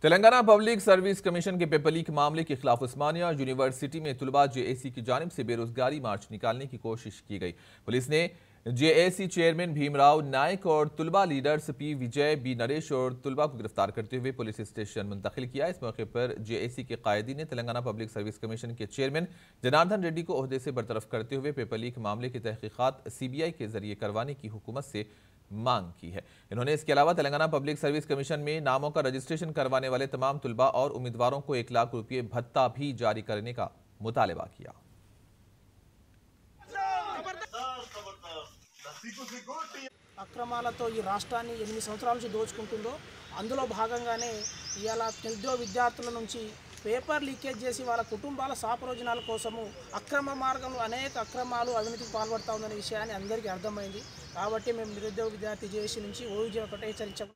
Telangana public service commission के paper leak मामले के खिलाफ उस्मानिया यूनिवर्सिटी में तुलबा जेएसी की जानिब से बेरोजगारी मार्च निकालने की कोशिश की गई। पुलिस ने जेएसी चेयरमैन भीमराव नायक और तुलबा लीडर्स पी विजय, बी नरेश और तुलबा को गिरफ्तार करते हुए पुलिस स्टेशन मुंतकिल किया। इस मौके पर जेएसी के कायदी ने तेलंगाना पब्लिक सर्विस कमीशन के चेयरमैन जनार्दन रेड्डी को ओहदे से बरतरफ करते हुए पेपर लीक मामले की तहकीकात सीबीआई के जरिए करवाने की हुकूमत से मांग की है। इन्होंने इसके अलावा तेलंगाना पब्लिक सर्विस कमीशन में नामों का रजिस्ट्रेशन करवाने वाले तमाम तुलबा और उम्मीदवारों को 1 लाख रुपये भत्ता भी जारी करने का मुतालबा किया। అక్రమాలతో ఈ రాష్ట్రాన్ని 8 సంవత్సరాల నుంచి దోచుకుంటుందో అందులో భాగంగానే ఇయాల నిరుద్యోగ విద్యార్థుల నుంచి పేపర్ లీకేజ్ చేసి వాళ్ళ కుటుంబాల సాప్రయోజనాల కోసము అక్రమ మార్గంలో అనేక అక్రమాలు అవినీతికి పాల్పడతా ఉందనే విషయాన్ని అందరికీ అర్థమైంది। కాబట్టి మేము నిరుద్యోగ విద్యార్థి జేఏసీ నుంచి ఓయూజీ ఒకటే హెచ్చరించాము।